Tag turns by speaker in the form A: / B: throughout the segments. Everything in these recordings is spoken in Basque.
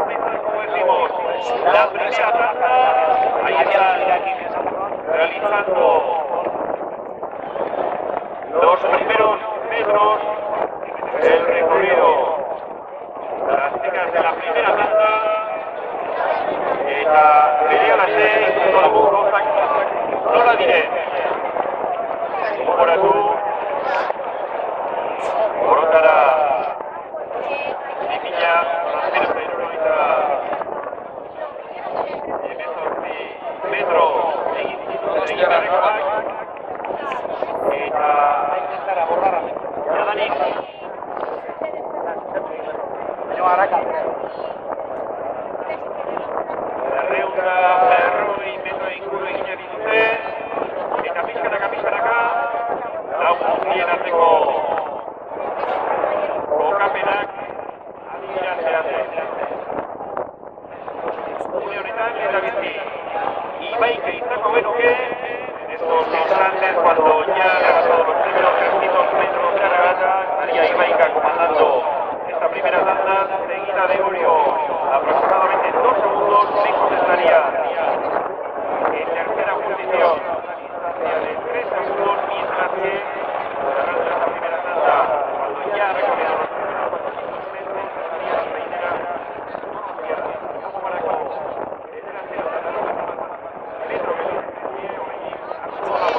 A: comienza, como decimos, la primera tanda. Ahí están realizando los primeros metros del recorrido. Las chicas de la primera tanda. Eta berehala ikusten dugu gauzak nola diren. Gogoratu orotara 2018 metro egin dituzten egitarrekoak eta jadanik berrogei metro inguru egin dituzte eta pixkanaka lau guztien arteko kokapenak adira zehate. Une honetan eta bizi Ibaika izango benuke en estos instantes cuando ya ha rebasado los primeros 300 metros de regata, estaría Ibaika comandando esta primera tanda, seguida de Orio, aproximadamente 2 segundos lejos estaría en tercera posición, distancia de 3 segundos, mientras que cerrando esta primera tanda, cuando ya ha recorrido los primeros 400 metros, estaría Reitera, como para que delantero de la metro que viene de pie, o allí, a su la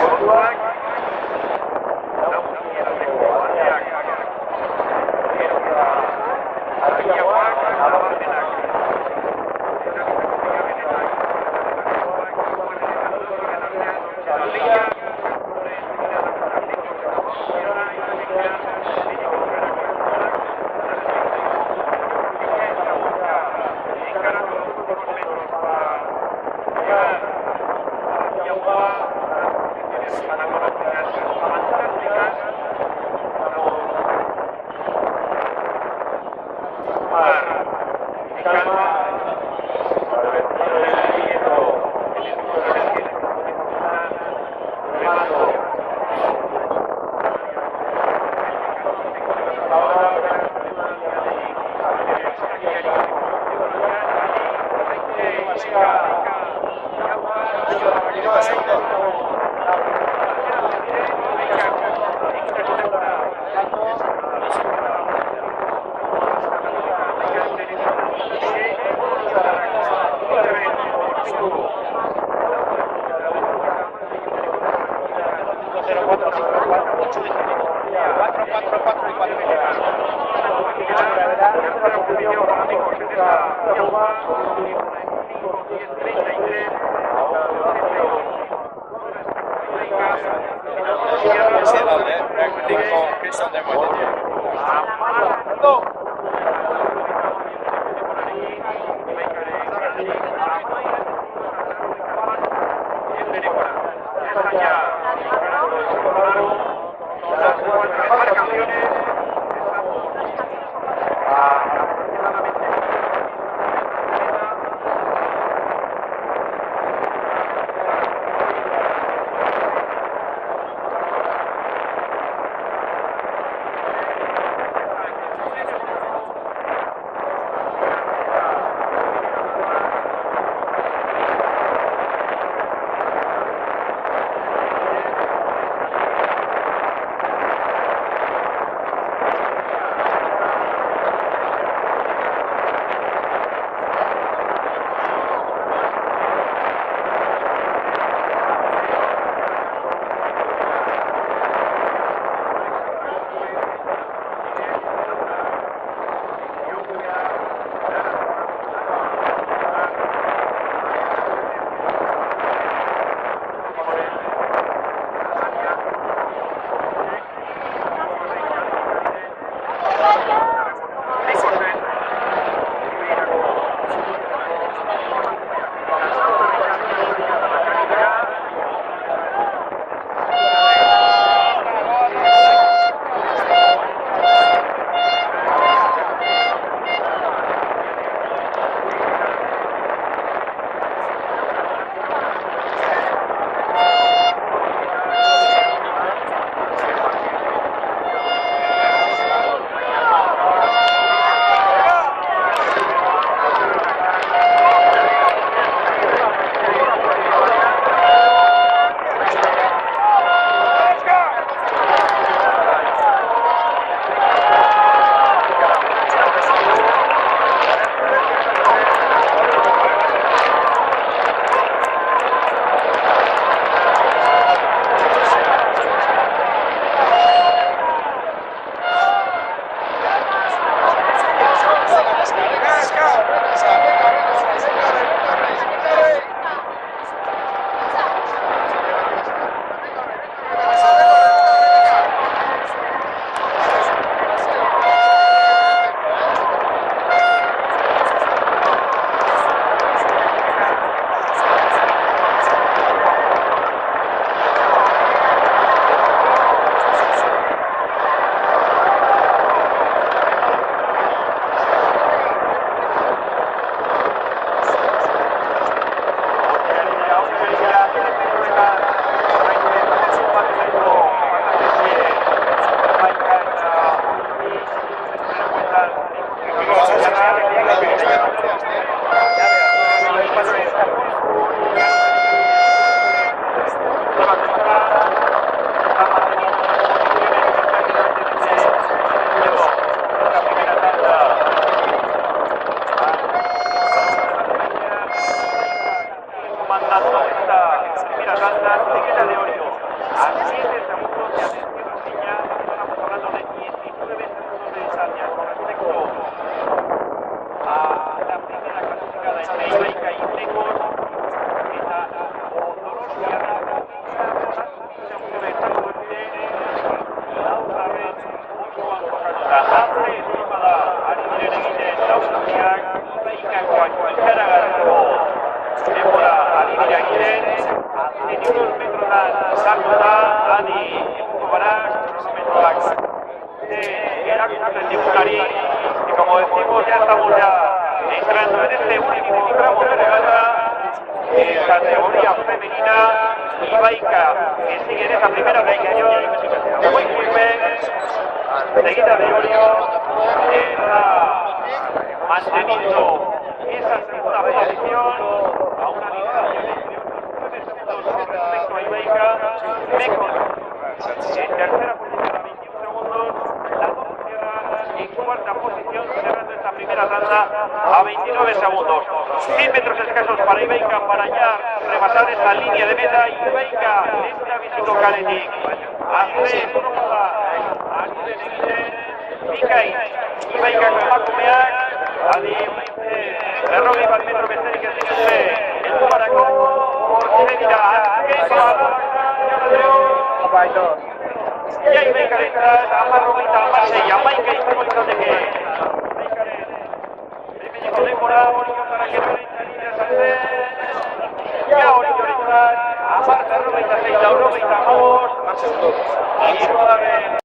A: Moyúa, Y como decimos, ya estamos entrando en este último tramo de regata, categoría femenina, Ibaica, que sigue en esta primera posición, muy firme, seguida de Orio, está manteniendo esa segunda posición a una distancia de 9 segundos 29 segundos. 100 metros escasos para Ibaica para ya rebasar esa línea de meta. Ibaica, esta biziko kaletik. Azte, Zurrola, Azte, Bikai, Ibaikako emakumeak, adi, berrogei bat metro besterik ez dituzte, helduarako, hortze dira, azkeiko, ja Ibaikarentzat, 10:26,